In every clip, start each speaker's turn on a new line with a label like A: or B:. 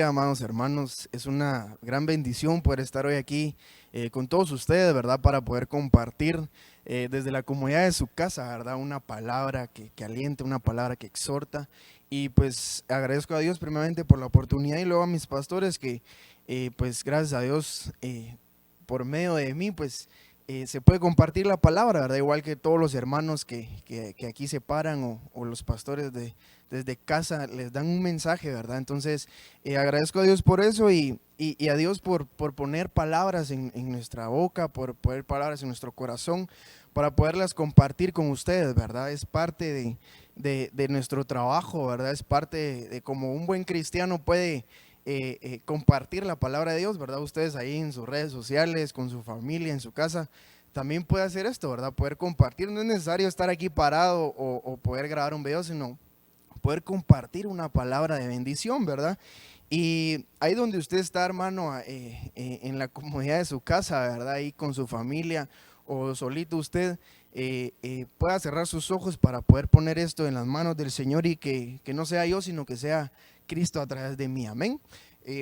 A: amados hermanos. Es una gran bendición poder estar hoy aquí con todos ustedes, ¿verdad? Para poder compartir desde la comodidad de su casa, ¿verdad? Una palabra que alienta, una palabra que exhorta. Y pues agradezco a Dios primeramente por la oportunidad y luego a mis pastores que pues gracias a Dios por medio de mí pues se puede compartir la palabra, ¿verdad? Igual que todos los hermanos que aquí se paran o los pastores desde casa les dan un mensaje, ¿verdad? Entonces agradezco a Dios por eso y a Dios por poner palabras en nuestra boca, por poner palabras en nuestro corazón, para poderlas compartir con ustedes, ¿verdad? Es parte de nuestro trabajo, ¿verdad? Es parte de como un buen cristiano puede compartir la palabra de Dios, ¿verdad? Ustedes ahí en sus redes sociales, con su familia, en su casa, también puede hacer esto, ¿verdad? Poder compartir, no es necesario estar aquí parado o poder grabar un video, sino poder compartir una palabra de bendición, ¿verdad? Y ahí donde usted está, hermano, en la comodidad de su casa, ¿verdad? Ahí con su familia o solito usted, pueda cerrar sus ojos para poder poner esto en las manos del Señor y que no sea yo, sino que sea Cristo a través de mí, amén.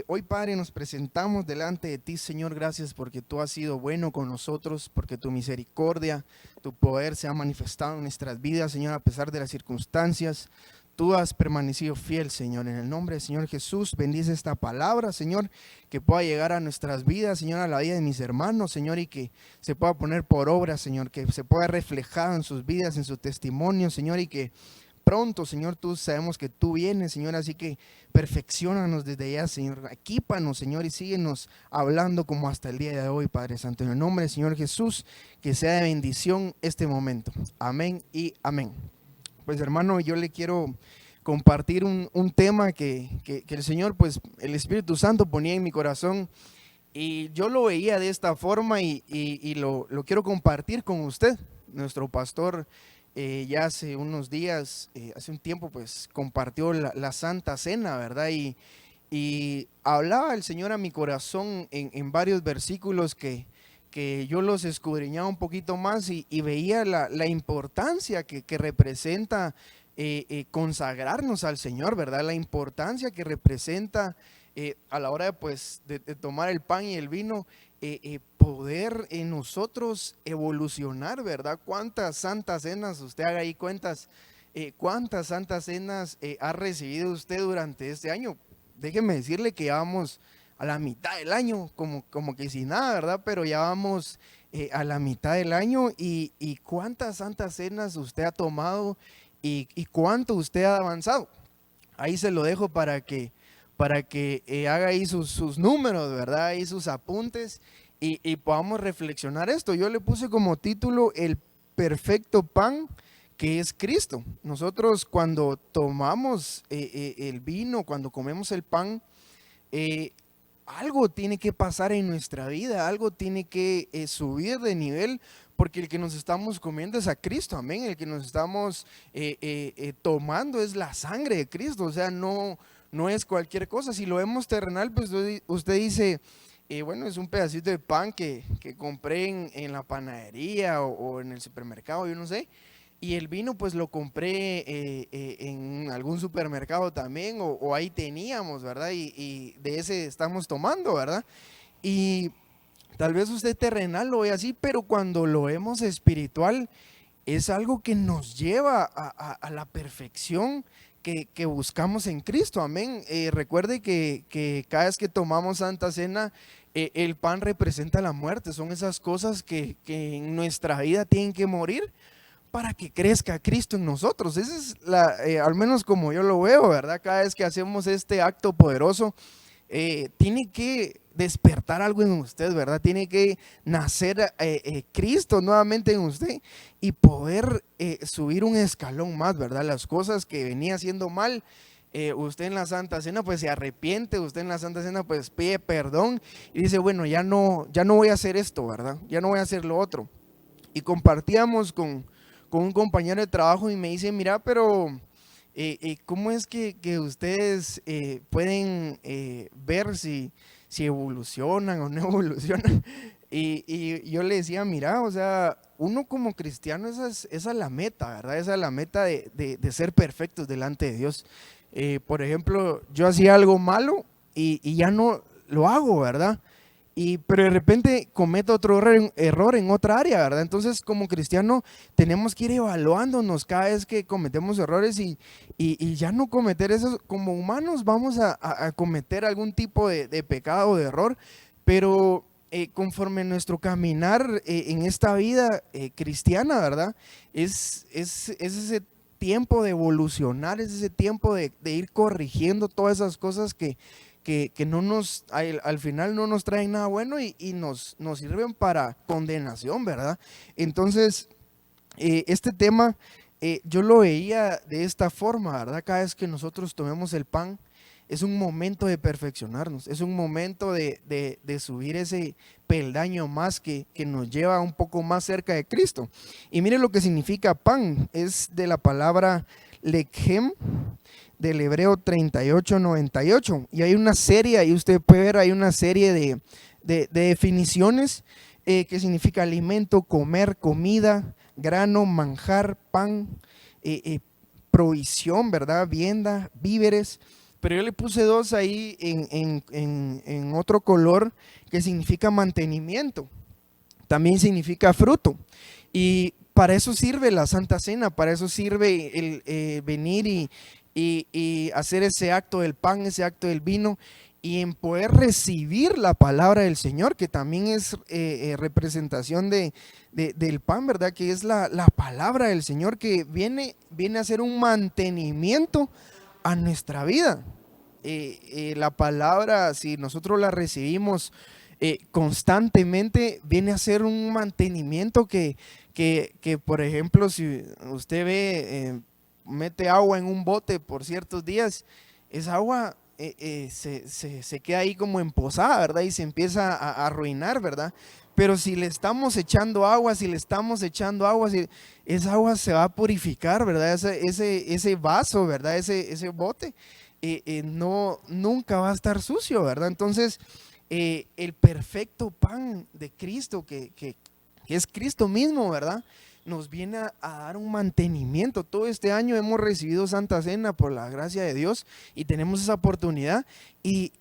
A: Hoy, Padre, nos presentamos delante de ti, Señor, gracias porque tú has sido bueno con nosotros, porque tu misericordia, tu poder se ha manifestado en nuestras vidas, Señor, a pesar de las circunstancias. Tú has permanecido fiel, Señor. En el nombre del Señor Jesús, bendice esta palabra, Señor, que pueda llegar a nuestras vidas, Señor, a la vida de mis hermanos, Señor, y que se pueda poner por obra, Señor, que se pueda reflejar en sus vidas, en su testimonio, Señor, y que pronto, Señor, tú sabemos que tú vienes, Señor, así que perfecciónanos desde ya, Señor, equípanos, Señor, y síguenos hablando como hasta el día de hoy, Padre Santo, en el nombre del Señor Jesús, que sea de bendición este momento. Amén y amén. Pues, hermano, yo le quiero compartir un tema que el Señor, pues el Espíritu Santo ponía en mi corazón y yo lo veía de esta forma y lo quiero compartir con usted. Nuestro pastor ya hace unos días, hace un tiempo, pues compartió la Santa Cena, ¿verdad? Y hablaba el Señor a mi corazón en varios versículos que yo los escudriñaba un poquito más y veía la importancia que representa consagrarnos al Señor, ¿verdad? La importancia que representa a la hora de, pues, de tomar el pan y el vino, poder en nosotros evolucionar, ¿verdad? ¿Cuántas santas cenas, usted haga ahí cuentas, cuántas santas cenas ha recibido usted durante este año? Déjeme decirle que ya vamos a la mitad del año, como que sin nada, ¿verdad? Pero ya vamos a la mitad del año y cuántas santas cenas usted ha tomado y cuánto usted ha avanzado. Ahí se lo dejo para que haga ahí sus números, ¿verdad? Ahí sus apuntes y podamos reflexionar esto. Yo le puse como título el perfecto pan que es Cristo. Nosotros cuando tomamos el vino, cuando comemos el pan, algo tiene que pasar en nuestra vida, algo tiene que subir de nivel, porque el que nos estamos comiendo es a Cristo, amén. El que nos estamos tomando es la sangre de Cristo, o sea, no es cualquier cosa. Si lo vemos terrenal, pues usted dice, bueno, es un pedacito de pan que compré en la panadería o en el supermercado, yo no sé. Y el vino pues lo compré en algún supermercado también o ahí teníamos, ¿verdad? Y de ese estamos tomando, ¿verdad? Y tal vez usted terrenal lo ve así, pero cuando lo vemos espiritual es algo que nos lleva a la perfección que buscamos en Cristo, amén. Recuerde que cada vez que tomamos Santa Cena, el pan representa la muerte, son esas cosas que en nuestra vida tienen que morir para que crezca Cristo en nosotros. Esa es al menos como yo lo veo, ¿verdad? Cada vez que hacemos este acto poderoso, tiene que despertar algo en usted, ¿verdad? Tiene que nacer Cristo nuevamente en usted y poder subir un escalón más, ¿verdad? Las cosas que venía haciendo mal, usted en la Santa Cena pues se arrepiente, usted en la Santa Cena pues pide perdón y dice, bueno, ya no voy a hacer esto, ¿verdad? Ya no voy a hacer lo otro. Y compartíamos con un compañero de trabajo y me dice, mira, pero ¿cómo es que ustedes pueden ver si evolucionan o no evolucionan? Y yo le decía, mira, o sea, uno como cristiano, esa es la meta, ¿verdad? Esa es la meta de ser perfectos delante de Dios. Por ejemplo, yo hacía algo malo y ya no lo hago, ¿verdad? Pero de repente cometo otro error en otra área, ¿verdad? Entonces, como cristiano, tenemos que ir evaluándonos cada vez que cometemos errores y ya no cometer eso. Como humanos vamos a cometer algún tipo de pecado o de error, pero conforme nuestro caminar en esta vida cristiana, ¿verdad? Es ese tiempo de evolucionar, es ese tiempo de ir corrigiendo todas esas cosas que no nos, al final no nos traen nada bueno y nos sirven para condenación, ¿verdad? Entonces, este tema yo lo veía de esta forma, ¿verdad? Cada vez que nosotros tomemos el pan, es un momento de perfeccionarnos, es un momento de subir ese peldaño más que nos lleva un poco más cerca de Cristo. Y mire lo que significa pan, es de la palabra lechem, del hebreo 3898, y hay una serie, ahí usted puede ver, hay una serie de definiciones que significa alimento, comer, comida, grano, manjar, pan, provisión, ¿verdad? Vianda, víveres. Pero yo le puse dos ahí en otro color que significa mantenimiento, también significa fruto. Y para eso sirve la Santa Cena, para eso sirve el venir y hacer ese acto del pan, ese acto del vino, y en poder recibir la palabra del Señor, que también es representación del pan, ¿verdad? Que es la palabra del Señor que viene a ser un mantenimiento a nuestra vida. La palabra, si nosotros la recibimos constantemente, viene a ser un mantenimiento que por ejemplo, si usted ve, mete agua en un bote por ciertos días, esa agua se queda ahí como emposada, ¿verdad? Y se empieza a arruinar, ¿verdad? Pero si le estamos echando agua, esa agua se va a purificar, ¿verdad? Ese vaso, ¿verdad? Ese bote no, nunca va a estar sucio, ¿verdad? Entonces, el perfecto pan de Cristo, que es Cristo mismo, ¿verdad? Nos viene a dar un mantenimiento. Todo este año hemos recibido Santa Cena por la gracia de Dios y tenemos esa oportunidad y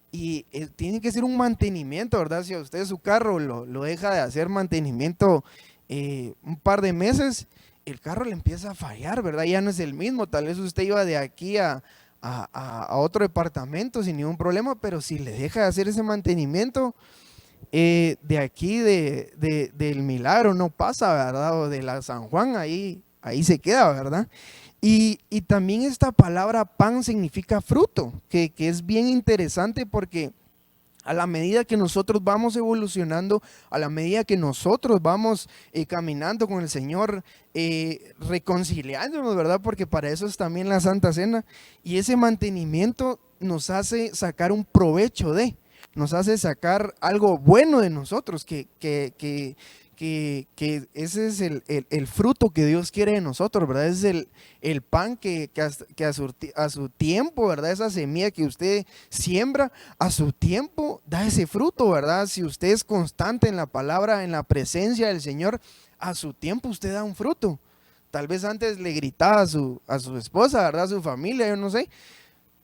A: tiene que ser un mantenimiento, ¿verdad? Si a usted su carro lo deja de hacer mantenimiento un par de meses, el carro le empieza a fallar, ¿verdad? Ya no es el mismo. Tal vez usted iba de aquí a otro departamento sin ningún problema, pero si le deja de hacer ese mantenimiento, de aquí del Milagro no pasa, ¿verdad? O de la San Juan, ahí se queda, ¿verdad? Y también esta palabra pan significa fruto, que es bien interesante porque a la medida que nosotros vamos evolucionando, a la medida que nosotros vamos caminando con el Señor, reconciliándonos, ¿verdad? Porque para eso es también la Santa Cena. Y ese mantenimiento nos hace sacar un provecho nos hace sacar algo bueno de nosotros, que ese es el fruto que Dios quiere de nosotros, ¿verdad? Es el pan que a su tiempo, ¿verdad? Esa semilla que usted siembra, a su tiempo da ese fruto, ¿verdad? Si usted es constante en la palabra, en la presencia del Señor, a su tiempo usted da un fruto. Tal vez antes le gritaba a su esposa, ¿verdad? A su familia, yo no sé.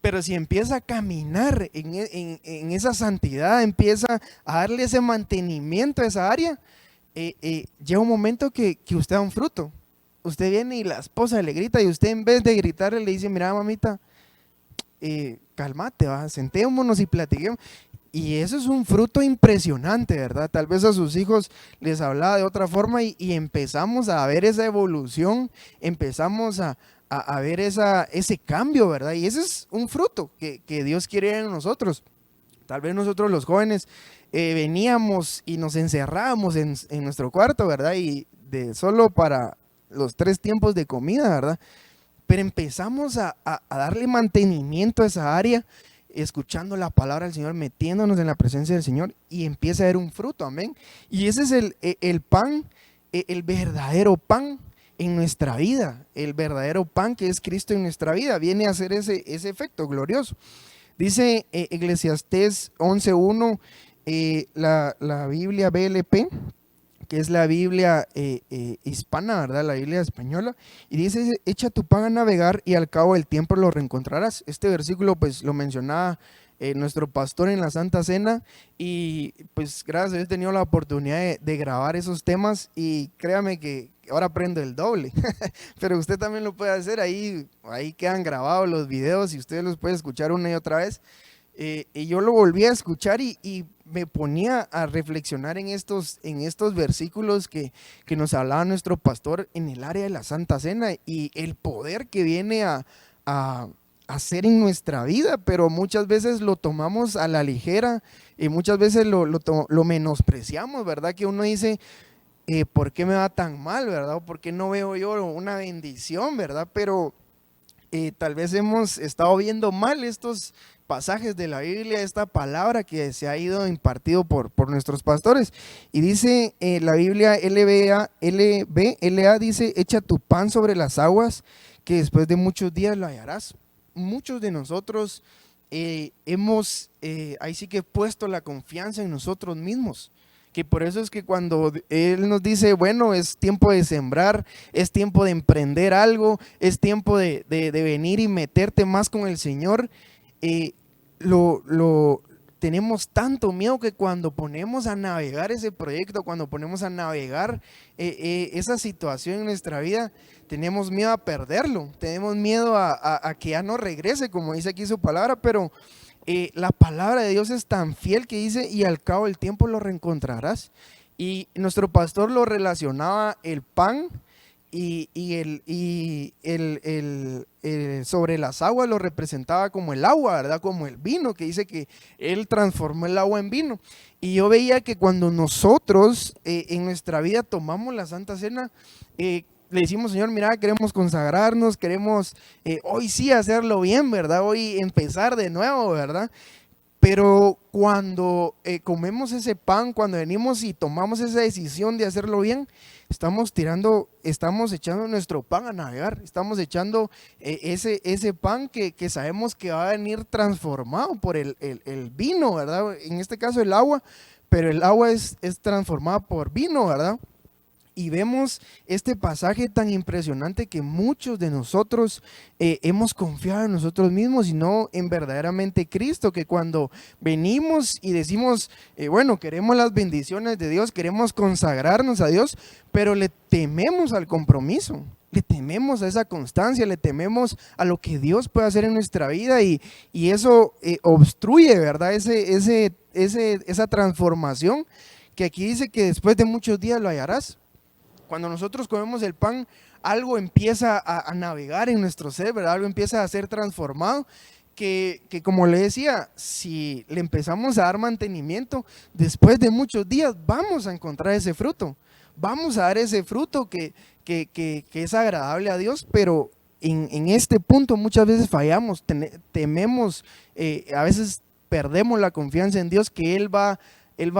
A: Pero si empieza a caminar en esa santidad, empieza a darle ese mantenimiento a esa área, llega un momento que usted da un fruto. Usted viene y la esposa le grita y usted en vez de gritarle le dice, mira mamita, cálmate, sentémonos y platiquemos. Y eso es un fruto impresionante, ¿verdad? Tal vez a sus hijos les hablaba de otra forma y empezamos a ver esa evolución, empezamos a ver ese cambio, ¿verdad? Y ese es un fruto que Dios quiere en nosotros. Tal vez nosotros los jóvenes veníamos y nos encerrábamos en nuestro cuarto, ¿verdad? Y solo para los 3 tiempos de comida, ¿verdad? Pero empezamos a darle mantenimiento a esa área, escuchando la palabra del Señor, metiéndonos en la presencia del Señor y empieza a dar un fruto, amén. Y ese es el pan, el verdadero pan en nuestra vida, el verdadero pan que es Cristo en nuestra vida, viene a hacer ese efecto glorioso. Dice Eclesiastés 11:1, la Biblia BLP, que es la Biblia hispana, ¿verdad? La Biblia española, y dice, echa tu pan a navegar y al cabo del tiempo lo reencontrarás. Este versículo pues lo mencionaba nuestro pastor en la Santa Cena, y pues gracias a Dios he tenido la oportunidad de grabar esos temas, y créame que ahora aprendo el doble, pero usted también lo puede hacer, ahí quedan grabados los videos y usted los puede escuchar una y otra vez. Y yo lo volví a escuchar y me ponía a reflexionar en estos versículos que nos hablaba nuestro pastor en el área de la Santa Cena, y el poder que viene a hacer en nuestra vida, pero muchas veces lo tomamos a la ligera y muchas veces lo menospreciamos, ¿verdad? Que uno dice, ¿por qué me va tan mal, verdad? ¿Por qué no veo yo una bendición, verdad? Pero tal vez hemos estado viendo mal estos pasajes de la Biblia, esta palabra que se ha ido impartido por nuestros pastores. Y dice la Biblia LBLA dice, echa tu pan sobre las aguas, que después de muchos días lo hallarás. Muchos de nosotros hemos ahí sí que puesto la confianza en nosotros mismos, que por eso es que cuando Él nos dice, bueno, es tiempo de sembrar, es tiempo de emprender algo, es tiempo de venir y meterte más con el Señor, tenemos tanto miedo que cuando ponemos a navegar ese proyecto, cuando ponemos a navegar esa situación en nuestra vida, tenemos miedo a perderlo, tenemos miedo a que ya no regrese, como dice aquí su palabra, pero la palabra de Dios es tan fiel que dice, y al cabo del tiempo lo reencontrarás. Y nuestro pastor lo relacionaba el pan sobre las aguas lo representaba como el agua, ¿verdad? Como el vino, que dice que Él transformó el agua en vino. Y yo veía que cuando nosotros en nuestra vida tomamos la Santa Cena, le decimos, Señor, mira, queremos consagrarnos, queremos hoy sí hacerlo bien, ¿verdad? Hoy empezar de nuevo, ¿verdad? Pero cuando comemos ese pan, cuando venimos y tomamos esa decisión de hacerlo bien, estamos echando nuestro pan a navegar, estamos echando ese pan que sabemos que va a venir transformado por el vino, ¿verdad? En este caso el agua, pero el agua es transformada por vino, ¿verdad? Y vemos este pasaje tan impresionante que muchos de nosotros hemos confiado en nosotros mismos y no en verdaderamente Cristo, que cuando venimos y decimos, bueno, queremos las bendiciones de Dios, queremos consagrarnos a Dios, pero le tememos al compromiso, le tememos a esa constancia, le tememos a lo que Dios puede hacer en nuestra vida, y eso obstruye, ¿verdad? Esa transformación, que aquí dice que después de muchos días lo hallarás. Cuando nosotros comemos el pan, algo empieza a navegar en nuestro ser, ¿verdad? Algo empieza a ser transformado, que como le decía, si le empezamos a dar mantenimiento, después de muchos días vamos a encontrar ese fruto. Vamos a dar ese fruto que es agradable a Dios, pero en este punto muchas veces fallamos, tememos, a veces perdemos la confianza en Dios, que Él va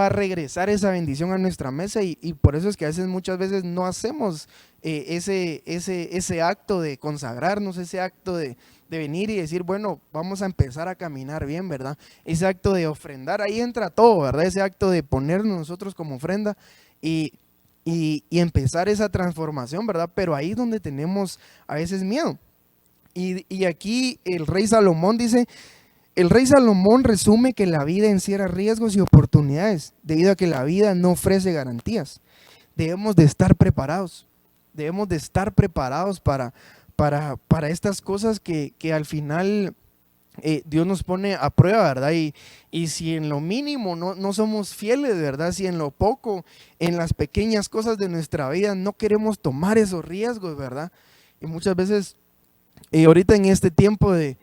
A: a regresar esa bendición a nuestra mesa, y por eso es que a veces, muchas veces no hacemos ese acto de consagrarnos, ese acto de venir y decir, bueno, vamos a empezar a caminar bien, ¿verdad? Ese acto de ofrendar, ahí entra todo, ¿verdad? Ese acto de ponernos nosotros como ofrenda y empezar esa transformación, ¿verdad? Pero ahí es donde tenemos a veces miedo. Y aquí el rey Salomón dice, el rey Salomón resume que la vida encierra riesgos y oportunidades, debido a que la vida no ofrece garantías. Debemos de estar preparados, para estas cosas que al final Dios nos pone a prueba, ¿verdad? Y si en lo mínimo no somos fieles, ¿verdad? Si en lo poco, en las pequeñas cosas de nuestra vida no queremos tomar esos riesgos, ¿verdad? Y muchas veces ahorita en este tiempo de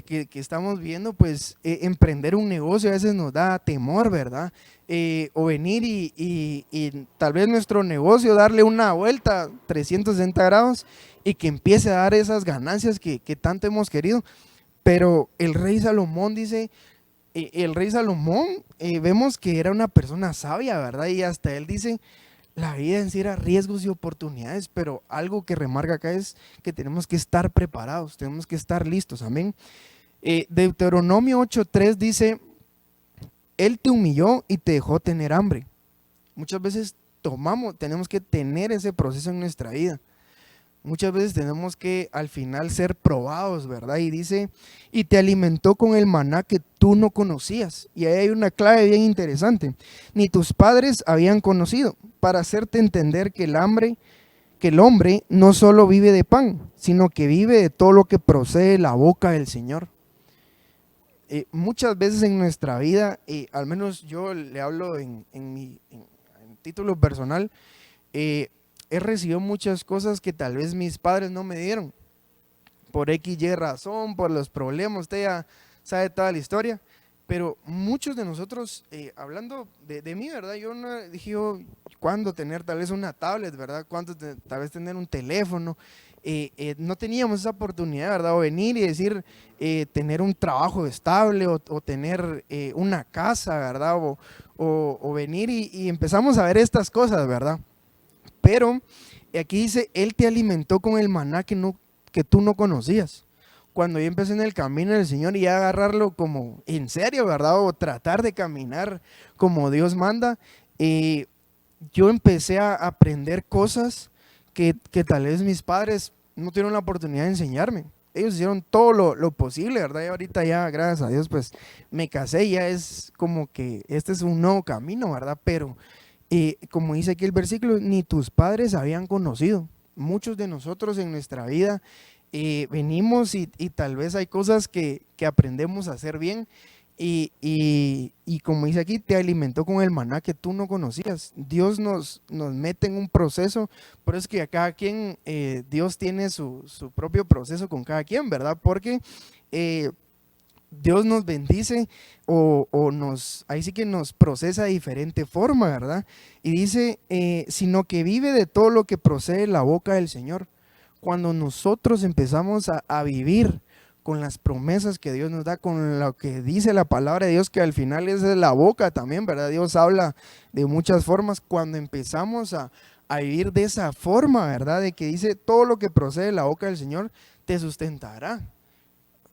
A: que estamos viendo, pues emprender un negocio a veces nos da temor, ¿verdad? O venir y tal vez nuestro negocio darle una vuelta 360 grados y que empiece a dar esas ganancias que tanto hemos querido. Pero el rey Salomón dice, vemos que era una persona sabia, ¿verdad? Y hasta él dice, la vida encierra riesgos y oportunidades, pero algo que remarca acá es que tenemos que estar preparados, tenemos que estar listos, amén. Deuteronomio 8:3 dice, Él te humilló y te dejó tener hambre. Muchas veces tenemos que tener ese proceso en nuestra vida. muchas veces tenemos que al final ser probados, ¿verdad? Y dice, y te alimentó con el maná que tú no conocías. Y ahí hay una clave bien interesante. Ni tus padres habían conocido, para hacerte entender que el hombre no solo vive de pan, sino que vive de todo lo que procede de la boca del Señor. Muchas veces en nuestra vida, al menos yo le hablo en título personal, he recibido muchas cosas que tal vez mis padres no me dieron, por X, Y razón, por los problemas, usted ya sabe toda la historia, pero muchos de nosotros, hablando de mí, ¿verdad? Yo no dije, ¿cuándo tener tal vez una tablet, ¿verdad? ¿Cuándo tal vez tener un teléfono? No teníamos esa oportunidad, ¿verdad? O venir y decir, tener un trabajo estable o tener una casa, ¿verdad? O venir y empezamos a ver estas cosas, ¿verdad? Pero aquí dice, Él te alimentó con el maná que tú no conocías. Cuando yo empecé en el camino del Señor y a agarrarlo como en serio, ¿verdad? O tratar de caminar como Dios manda, yo empecé a aprender cosas que tal vez mis padres no tuvieron la oportunidad de enseñarme. Ellos hicieron todo lo posible, ¿verdad? Y ahorita ya, gracias a Dios, pues me casé y ya es como que este es un nuevo camino, ¿verdad? Pero como dice aquí el versículo, ni tus padres habían conocido. Muchos de nosotros en nuestra vida venimos y tal vez hay cosas que aprendemos a hacer bien y como dice aquí, te alimentó con el maná que tú no conocías. Dios nos mete en un proceso, por eso es que a cada quien, Dios tiene su propio proceso con cada quien, ¿verdad? Porque Dios nos bendice ahí sí que nos procesa de diferente forma, ¿verdad? Y dice, sino que vive de todo lo que procede de la boca del Señor. Cuando nosotros empezamos a vivir con las promesas que Dios nos da, con lo que dice la palabra de Dios, que al final es de la boca también, ¿verdad? Dios habla de muchas formas. Cuando empezamos a vivir de esa forma, ¿verdad? De que dice, todo lo que procede de la boca del Señor te sustentará.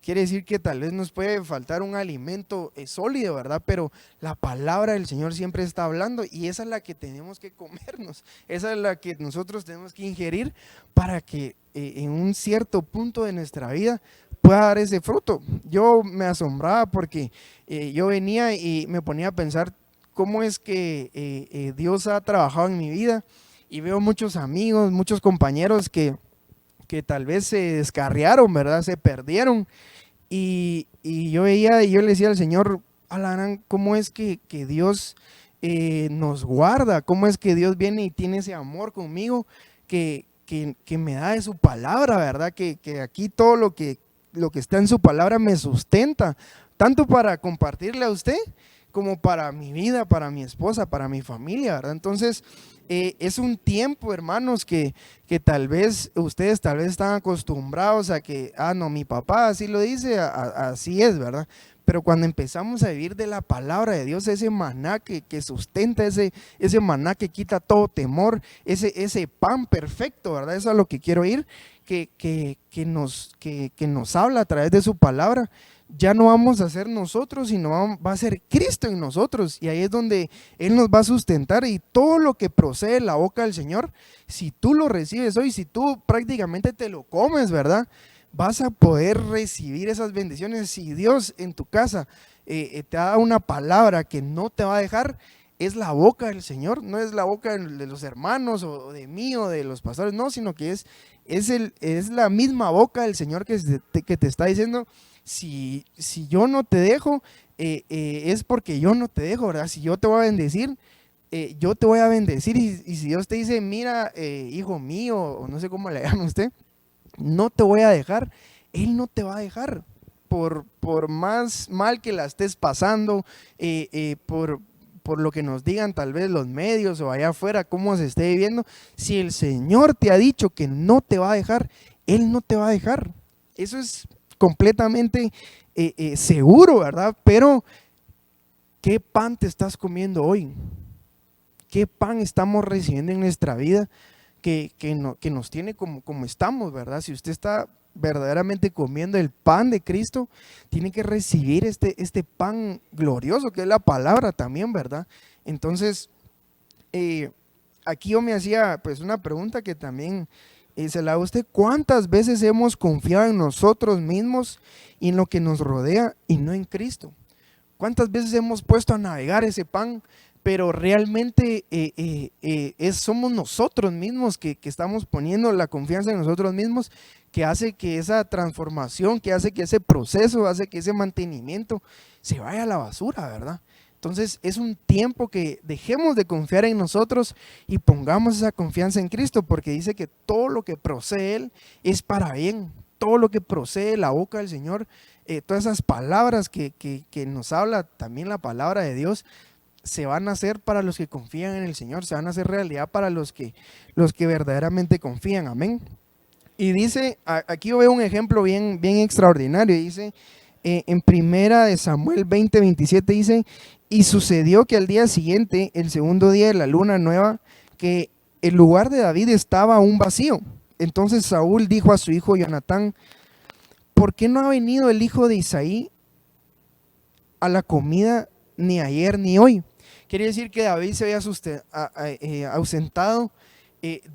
A: Quiere decir que tal vez nos puede faltar un alimento sólido, ¿verdad? Pero la palabra del Señor siempre está hablando y esa es la que tenemos que comernos. Esa es la que nosotros tenemos que ingerir para que en un cierto punto de nuestra vida pueda dar ese fruto. Yo me asombraba porque yo venía y me ponía a pensar cómo es que Dios ha trabajado en mi vida y veo muchos amigos, muchos compañeros que tal vez se descarriaron, ¿verdad? Se perdieron. Y yo veía y yo le decía al Señor, Alarán, ¿cómo es que Dios nos guarda? ¿Cómo es que Dios viene y tiene ese amor conmigo que me da de su palabra, ¿verdad? Que aquí todo lo que está en su palabra me sustenta, tanto para compartirle a usted como para mi vida, para mi esposa, para mi familia, ¿verdad? Entonces, es un tiempo, hermanos, que tal vez ustedes tal vez están acostumbrados a que, no, mi papá así lo dice, así es, ¿verdad? Pero cuando empezamos a vivir de la palabra de Dios, ese maná que sustenta, ese maná que quita todo temor, ese pan perfecto, ¿verdad? Eso es a lo que quiero ir, que nos habla a través de su palabra. Ya no vamos a ser nosotros, sino va a ser Cristo en nosotros. Y ahí es donde Él nos va a sustentar y todo lo que procede de la boca del Señor, si tú lo recibes hoy, si tú prácticamente te lo comes, ¿verdad? Vas a poder recibir esas bendiciones. Si Dios en tu casa te da una palabra que no te va a dejar, es la boca del Señor, no es la boca de los hermanos o de mí o de los pastores, no, sino que es la misma boca del Señor que te está diciendo, si yo no te dejo, es porque yo no te dejo, ¿verdad? Si yo te voy a bendecir, yo te voy a bendecir. Y si Dios te dice, mira, hijo mío, o no sé cómo le llama usted, no te voy a dejar, Él no te va a dejar. Por más mal que la estés pasando, por lo que nos digan tal vez los medios o allá afuera, cómo se esté viviendo, si el Señor te ha dicho que no te va a dejar, Él no te va a dejar. Eso es completamente seguro, ¿verdad? Pero, ¿qué pan te estás comiendo hoy? ¿Qué pan estamos recibiendo en nuestra vida que nos tiene como estamos, ¿verdad? Si usted está verdaderamente comiendo el pan de Cristo, tiene que recibir este pan glorioso que es la palabra también, ¿verdad? Entonces, aquí yo me hacía pues una pregunta que también Y se la hago a usted, ¿cuántas veces hemos confiado en nosotros mismos y en lo que nos rodea y no en Cristo? ¿Cuántas veces hemos puesto a navegar ese pan, pero realmente somos nosotros mismos que estamos poniendo la confianza en nosotros mismos, que hace que esa transformación, que hace que ese proceso, hace que ese mantenimiento se vaya a la basura, ¿verdad? Entonces es un tiempo que dejemos de confiar en nosotros y pongamos esa confianza en Cristo, porque dice que todo lo que procede Él es para bien. Todo lo que procede de la boca del Señor, todas esas palabras que nos habla también la palabra de Dios, se van a hacer para los que confían en el Señor, se van a hacer realidad para los que verdaderamente confían. Amén. Y dice, aquí yo veo un ejemplo bien extraordinario. Dice en primera de Samuel 20:27, dice: y sucedió que al día siguiente, el segundo día de la luna nueva, que el lugar de David estaba aún vacío. Entonces Saúl dijo a su hijo Jonatán: ¿por qué no ha venido el hijo de Isaí a la comida ni ayer ni hoy? Quiere decir que David se había ausentado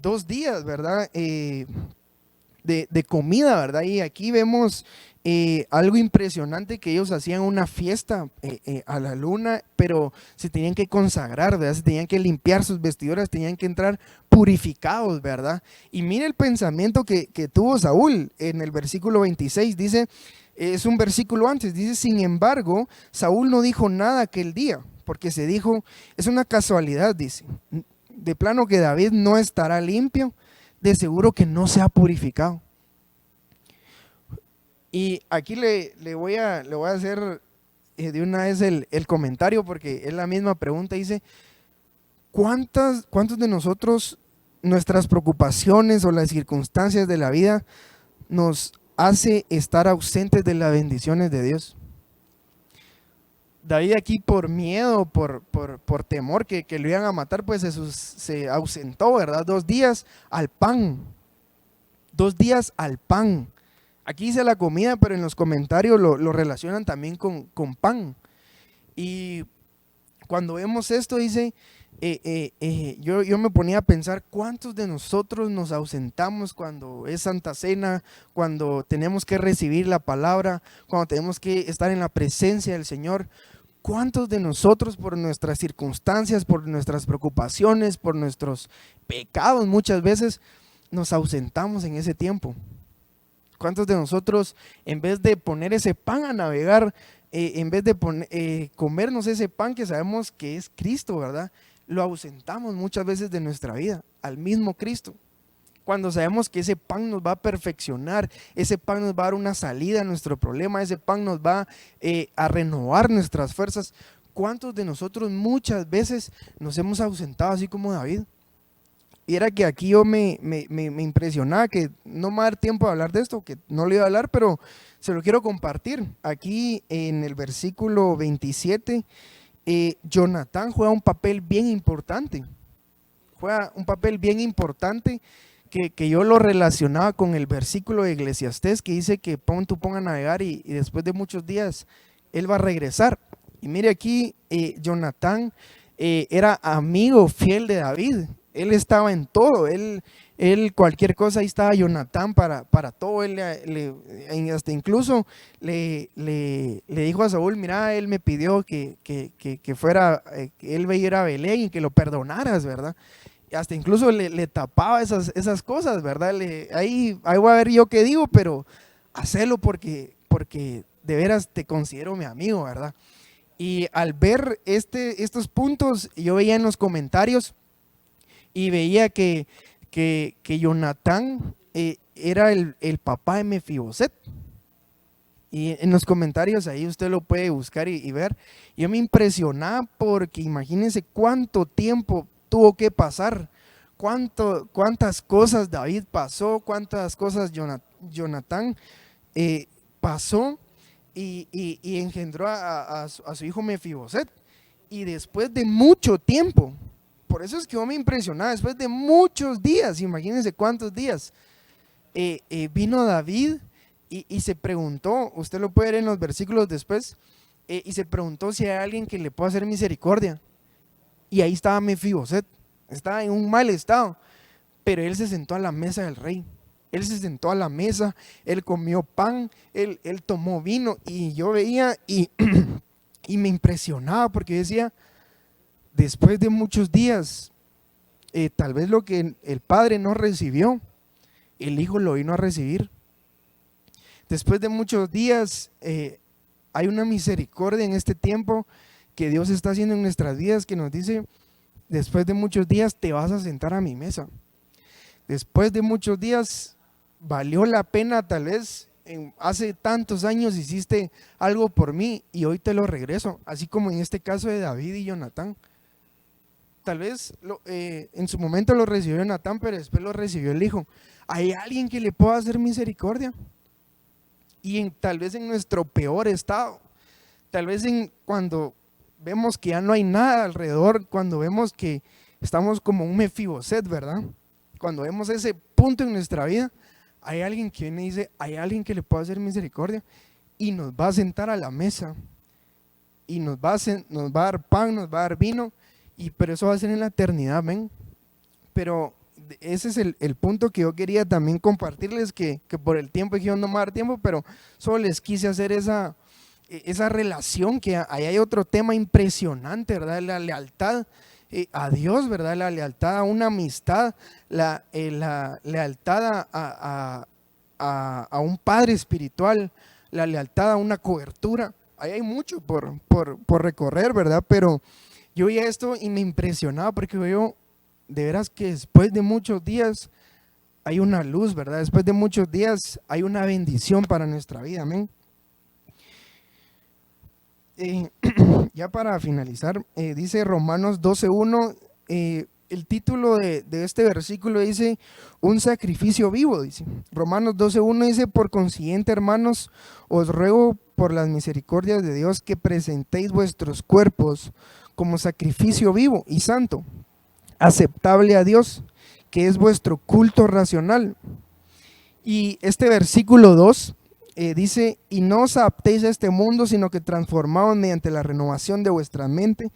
A: 2 días, ¿verdad? De comida, ¿verdad? Y aquí vemos algo impresionante, que ellos hacían una fiesta a la luna, pero se tenían que consagrar, ¿verdad? Se tenían que limpiar sus vestiduras, tenían que entrar purificados, ¿verdad? Y mire el pensamiento que tuvo Saúl en el versículo 26, dice, es un versículo antes, dice: sin embargo, Saúl no dijo nada aquel día, porque se dijo, es una casualidad, dice, de plano que David no estará limpio, de seguro que no se ha purificado. Y aquí le voy a hacer de una vez el comentario, porque es la misma pregunta. Dice, ¿cuántos de nosotros, nuestras preocupaciones o las circunstancias de la vida nos hace estar ausentes de las bendiciones de Dios? David aquí, por miedo, por temor que lo iban a matar, pues se ausentó, ¿verdad? 2 días al pan. 2 días al pan. Aquí dice la comida, pero en los comentarios lo relacionan también con pan. Y cuando vemos esto, dice, yo me ponía a pensar, ¿cuántos de nosotros nos ausentamos cuando es Santa Cena, cuando tenemos que recibir la palabra, cuando tenemos que estar en la presencia del Señor? ¿Cuántos de nosotros, por nuestras circunstancias, por nuestras preocupaciones, por nuestros pecados, muchas veces nos ausentamos en ese tiempo? ¿Cuántos de nosotros, en vez de poner ese pan a navegar, en vez de comernos ese pan que sabemos que es Cristo, ¿verdad?, lo ausentamos muchas veces de nuestra vida, al mismo Cristo? Cuando sabemos que ese pan nos va a perfeccionar, ese pan nos va a dar una salida a nuestro problema, ese pan nos va a renovar nuestras fuerzas. ¿Cuántos de nosotros muchas veces nos hemos ausentado así como David? Y era que aquí yo me impresionaba, que no me va a dar tiempo de hablar de esto, que no le iba a hablar, pero se lo quiero compartir. Aquí en el versículo 27, Jonatán juega un papel bien importante. Juega un papel bien importante que yo lo relacionaba con el versículo de Eclesiastés, que dice que tú ponga a navegar y después de muchos días él va a regresar. Y mire aquí, Jonatán era amigo fiel de David. Él estaba en todo, él cualquier cosa, ahí estaba Jonatán para todo. Él hasta incluso le dijo a Saúl: mira, él me pidió que fuera, que él vaya a Belén y que lo perdonaras, ¿verdad? Y hasta incluso le tapaba esas cosas, ¿verdad? Ahí voy a ver yo qué digo, pero hacelo porque de veras te considero mi amigo, ¿verdad? Y al ver estos puntos, yo veía en los comentarios y veía que Jonatán era el papá de Mefiboset. Y en los comentarios ahí usted lo puede buscar y ver. Yo me impresionaba porque imagínense cuánto tiempo tuvo que pasar, cuántas cosas David pasó, cuántas cosas Jonatán pasó y engendró a su hijo Mefiboset. Y después de mucho tiempo, por eso es que yo me impresionaba, después de muchos días, imagínense cuántos días, vino David y se preguntó, usted lo puede ver en los versículos después, y se preguntó si hay alguien que le pueda hacer misericordia. Y ahí estaba Mefiboset, estaba en un mal estado, pero él se sentó a la mesa del rey. Él se sentó a la mesa, él comió pan, él tomó vino, y yo veía y, y me impresionaba porque decía, después de muchos días, tal vez lo que el padre no recibió, el hijo lo vino a recibir. Después de muchos días, hay una misericordia en este tiempo que Dios está haciendo en nuestras vidas, que nos dice, después de muchos días te vas a sentar a mi mesa. Después de muchos días valió la pena, tal vez hace tantos años hiciste algo por mí y hoy te lo regreso, así como en este caso de David y Jonatán. Tal vez en su momento lo recibió Jonatán, pero después lo recibió el hijo. ¿Hay alguien que le pueda hacer misericordia? Y tal vez en nuestro peor estado, tal vez cuando vemos que ya no hay nada alrededor, cuando vemos que estamos como un Mefiboset, ¿verdad? Cuando vemos ese punto en nuestra vida, hay alguien que viene y dice, hay alguien que le pueda hacer misericordia y nos va a sentar a la mesa y nos va a dar pan, nos va a dar vino, pero eso va a ser en la eternidad, ¿ven? Pero ese es el punto que yo quería también compartirles, que por el tiempo dije no me va a dar tiempo, pero solo les quise hacer esa relación, que ahí hay otro tema impresionante, ¿verdad? La lealtad a Dios, ¿verdad? La lealtad a una amistad, la lealtad a un padre espiritual, la lealtad a una cobertura. Ahí hay mucho por recorrer, ¿verdad? Pero yo veía esto y me impresionaba porque veo de veras que después de muchos días hay una luz, ¿verdad? Después de muchos días hay una bendición para nuestra vida, amén. Ya para finalizar, dice Romanos 12:1, el título de este versículo dice, un sacrificio vivo, dice. Romanos 12:1 dice, por consiguiente, hermanos, os ruego por las misericordias de Dios que presentéis vuestros cuerpos como sacrificio vivo y santo, aceptable a Dios, que es vuestro culto racional. Y este versículo 2 dice, y no os adaptéis a este mundo, sino que transformaos mediante la renovación de vuestra mente,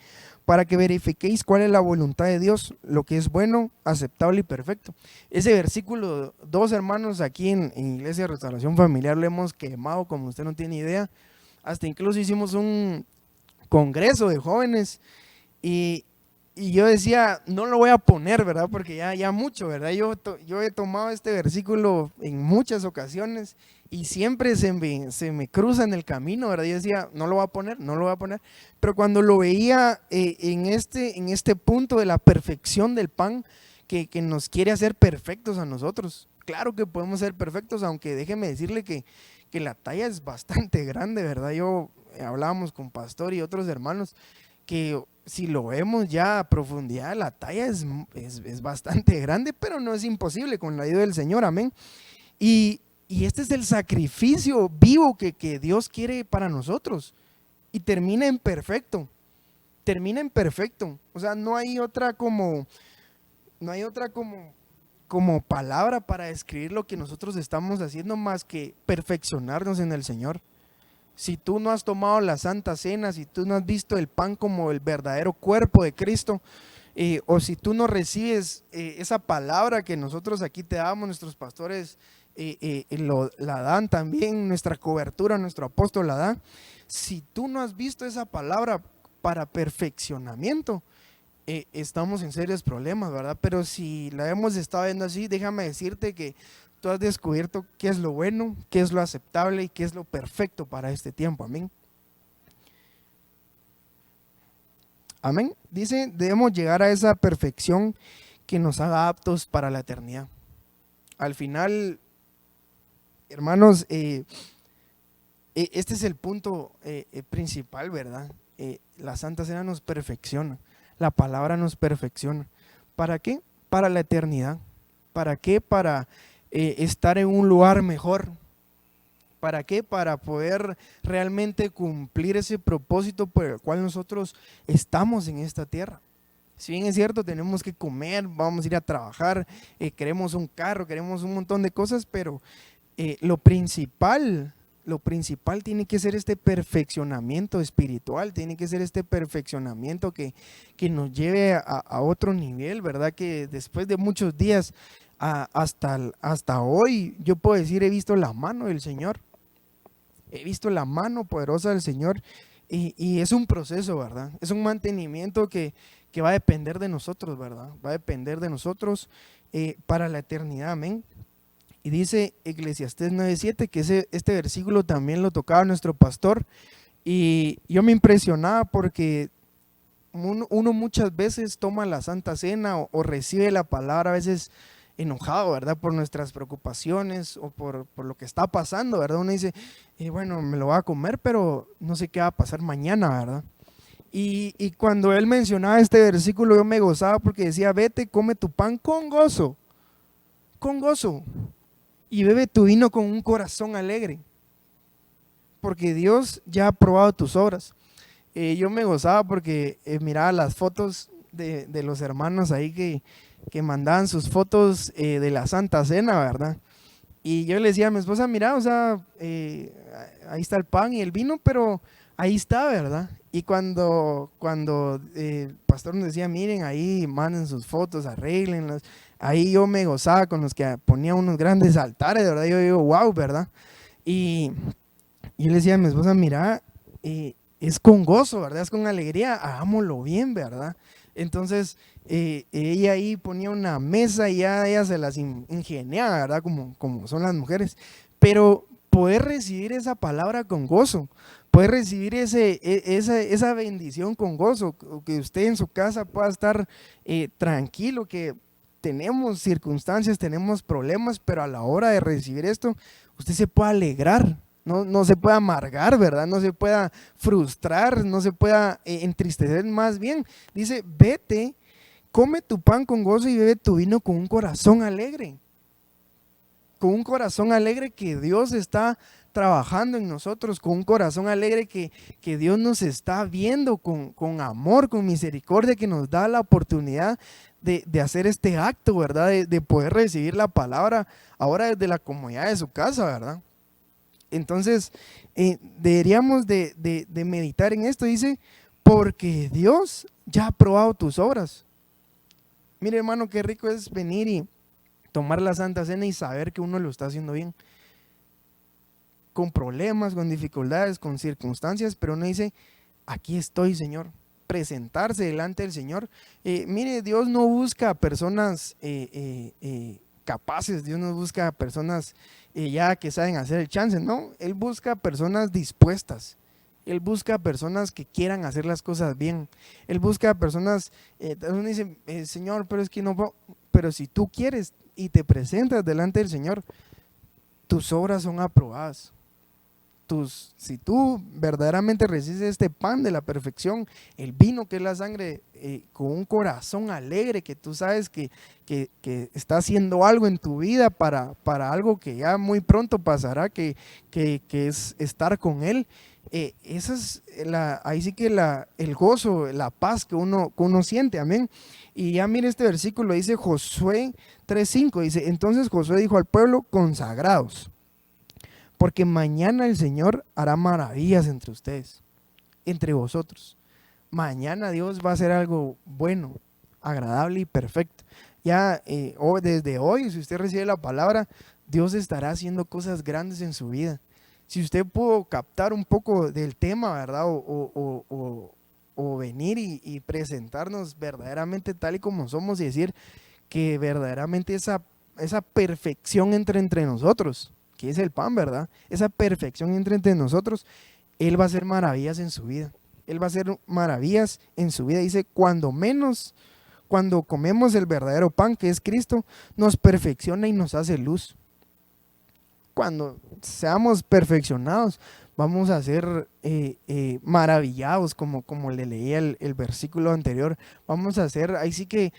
A: para que verifiquéis cuál es la voluntad de Dios, lo que es bueno, aceptable y perfecto. Ese versículo 2, hermanos, aquí en Iglesia de Restauración Familiar lo hemos quemado como usted no tiene idea. Hasta incluso hicimos un congreso de jóvenes y yo decía, no lo voy a poner, ¿verdad? Porque ya mucho, ¿verdad? Yo he tomado este versículo en muchas ocasiones y siempre se me cruza en el camino, ¿verdad? Yo decía, no lo voy a poner, no lo voy a poner. Pero cuando lo veía en este punto de la perfección del pan, que nos quiere hacer perfectos a nosotros. Claro que podemos ser perfectos, aunque déjeme decirle que la talla es bastante grande, ¿verdad? Hablábamos con Pastor y otros hermanos que si lo vemos ya a profundidad, la talla es bastante grande, pero no es imposible con la ayuda del Señor, amén. Y este es el sacrificio vivo que Dios quiere para nosotros, y termina en perfecto, o sea, no hay otra como palabra para describir lo que nosotros estamos haciendo más que perfeccionarnos en el Señor. Si tú no has tomado la Santa Cena, si tú no has visto el pan como el verdadero cuerpo de Cristo, o si tú no recibes esa palabra que nosotros aquí te damos, nuestros pastores la dan también, nuestra cobertura, nuestro apóstol la da. Si tú no has visto esa palabra para perfeccionamiento, estamos en serios problemas, ¿verdad? Pero si la hemos estado viendo así, déjame decirte que tú has descubierto qué es lo bueno, qué es lo aceptable y qué es lo perfecto para este tiempo, amén. Amén. Dice, debemos llegar a esa perfección que nos haga aptos para la eternidad. Al final, hermanos, este es el punto principal, ¿verdad? La Santa Cena nos perfecciona, la palabra nos perfecciona. ¿Para qué? Para la eternidad. ¿Para qué? Para estar en un lugar mejor. ¿Para qué? Para poder realmente cumplir ese propósito por el cual nosotros estamos en esta tierra. Si bien es cierto, tenemos que comer, vamos a ir a trabajar, queremos un carro, queremos un montón de cosas, pero lo principal lo principal tiene que ser este perfeccionamiento espiritual, tiene que ser este perfeccionamiento que nos lleve a otro nivel, ¿verdad? Que después de muchos días, hasta hoy, yo puedo decir, he visto la mano del Señor, he visto la mano poderosa del Señor, y es un proceso, ¿verdad? Es un mantenimiento que va a depender de nosotros, ¿verdad? Va a depender de nosotros para la eternidad, amén. Y dice Eclesiastés 9:7, que este versículo también lo tocaba nuestro pastor, y yo me impresionaba porque uno muchas veces toma la Santa Cena o recibe la palabra a veces enojado, ¿verdad? Por nuestras preocupaciones o por lo que está pasando, ¿verdad? Uno dice, bueno, me lo voy a comer, pero no sé qué va a pasar mañana, ¿verdad? Y cuando él mencionaba este versículo, yo me gozaba porque decía, vete, come tu pan con gozo, y bebe tu vino con un corazón alegre, porque Dios ya ha probado tus obras. Yo me gozaba porque miraba las fotos de los hermanos ahí que mandaban sus fotos de la Santa Cena, ¿verdad? Y yo le decía a mi esposa, mira, o sea, ahí está el pan y el vino, pero ahí está, ¿verdad? Y cuando el pastor nos decía, miren, ahí manden sus fotos, arréglenlas, ahí yo me gozaba con los que ponía unos grandes altares, ¿verdad? Yo digo, wow, ¿verdad? Y yo le decía a mi esposa, mira, es con gozo, ¿verdad? Es con alegría, hagámoslo bien, ¿verdad? Entonces, ella ahí ponía una mesa y ya ella se las ingeniaba, ¿verdad? Como son las mujeres. Pero poder recibir esa palabra con gozo, poder recibir esa bendición con gozo, que usted en su casa pueda estar tranquilo, que tenemos circunstancias, tenemos problemas, pero a la hora de recibir esto, usted se puede alegrar. No se pueda amargar, ¿verdad? No se pueda frustrar, no se pueda entristecer, más bien. Dice, vete, come tu pan con gozo y bebe tu vino con un corazón alegre. Con un corazón alegre que Dios está trabajando en nosotros, con un corazón alegre que Dios nos está viendo con amor, con misericordia, que nos da la oportunidad de hacer este acto, ¿verdad? De poder recibir la palabra ahora desde la comodidad de su casa, ¿verdad? Entonces, deberíamos de meditar en esto. Dice, porque Dios ya ha probado tus obras. Mire, hermano, qué rico es venir y tomar la Santa Cena y saber que uno lo está haciendo bien. Con problemas, con dificultades, con circunstancias, pero uno dice, aquí estoy, Señor. Presentarse delante del Señor. Mire, Dios no busca personas capaces, Dios no busca personas ya que saben hacer el chance, no, Él busca personas dispuestas, Él busca personas que quieran hacer las cosas bien, Él busca personas, uno dice, Señor, pero es que no puedo, pero si tú quieres y te presentas delante del Señor, tus obras son aprobadas. Si tú verdaderamente recibes este pan de la perfección, el vino que es la sangre, con un corazón alegre, que tú sabes que está haciendo algo en tu vida para algo que ya muy pronto pasará, que es estar con Él, esa es ahí sí que el gozo, la paz que uno siente, amén. Y ya mire este versículo, dice Josué 3:5, dice, entonces Josué dijo al pueblo, consagrados, porque mañana el Señor hará maravillas entre ustedes, entre vosotros. Mañana Dios va a hacer algo bueno, agradable y perfecto. Ya desde hoy, si usted recibe la palabra, Dios estará haciendo cosas grandes en su vida. Si usted pudo captar un poco del tema, ¿verdad? O venir y presentarnos verdaderamente tal y como somos y decir que verdaderamente esa perfección entre nosotros, que es el pan, ¿verdad? Esa perfección entre nosotros, Él va a hacer maravillas en su vida. Él va a hacer maravillas en su vida. Dice, cuando comemos el verdadero pan, que es Cristo, nos perfecciona y nos hace luz. Cuando seamos perfeccionados, vamos a ser maravillados, como le leía el versículo anterior. Vamos a ser, ahí sí que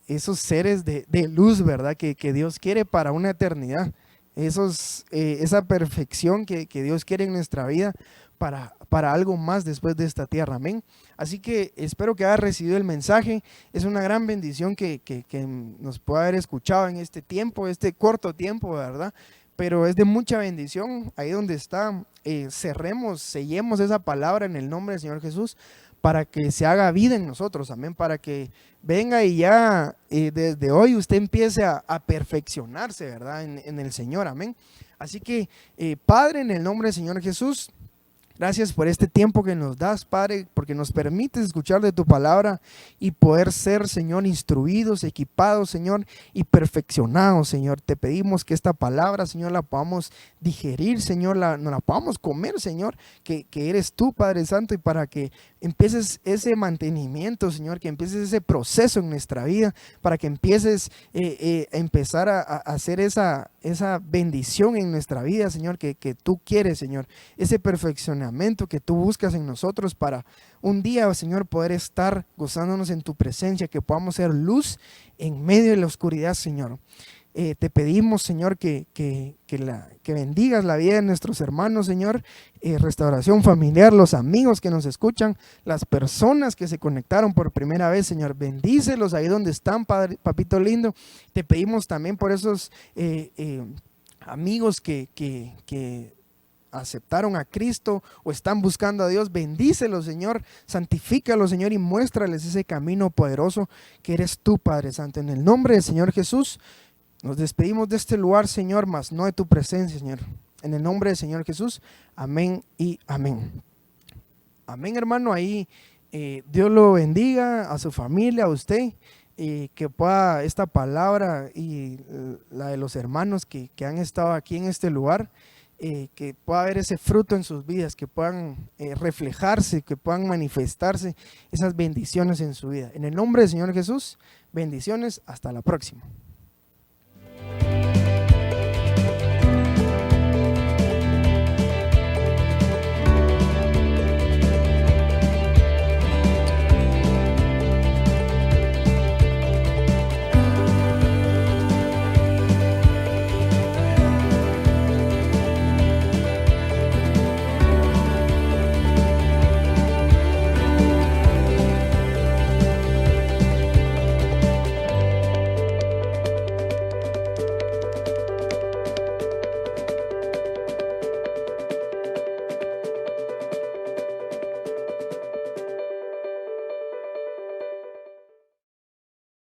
A: esos seres de luz, ¿verdad? Que Dios quiere para una eternidad. Esa perfección que Dios quiere en nuestra vida para algo más después de esta tierra, amén. Así que espero que haya recibido el mensaje. Es una gran bendición que nos pueda haber escuchado en este tiempo, este corto tiempo, ¿verdad? pero es de mucha bendición. Ahí donde está, sellemos esa palabra en el nombre del Señor Jesús para que se haga vida en nosotros, amén, para que venga y ya desde hoy usted empiece a perfeccionarse, ¿verdad? En el Señor, amén. Así que, Padre, en el nombre del Señor Jesús, gracias por este tiempo que nos das, Padre, porque nos permites escuchar de tu palabra y poder ser, Señor, instruidos, equipados, Señor, y perfeccionados, Señor. Te pedimos que esta palabra, Señor, la podamos digerir, Señor, no la podamos comer, Señor, que eres tú, Padre Santo, y para que empieces ese mantenimiento, Señor, que empieces ese proceso en nuestra vida, para que empieces a empezar a hacer esa bendición en nuestra vida, Señor, que tú quieres, Señor, ese perfeccionamiento que tú buscas en nosotros para un día, Señor, poder estar gozándonos en tu presencia, que podamos ser luz en medio de la oscuridad, Señor. Te pedimos, Señor, que bendigas la vida de nuestros hermanos, Señor, restauración familiar, los amigos que nos escuchan, las personas que se conectaron por primera vez, Señor, bendícelos ahí donde están, Padre, Papito lindo. Te pedimos también por esos amigos que aceptaron a Cristo o están buscando a Dios, bendícelos, Señor, santifícalos, Señor, y muéstrales ese camino poderoso que eres tú, Padre Santo. En el nombre del Señor Jesús, nos despedimos de este lugar, Señor, mas no de tu presencia, Señor. En el nombre del Señor Jesús, amén y amén. Amén, hermano. Ahí Dios lo bendiga, a su familia, a usted, que pueda esta palabra y la de los hermanos que han estado aquí en este lugar, que pueda haber ese fruto en sus vidas, que puedan reflejarse, que puedan manifestarse esas bendiciones en su vida. En el nombre del Señor Jesús, bendiciones, hasta la próxima.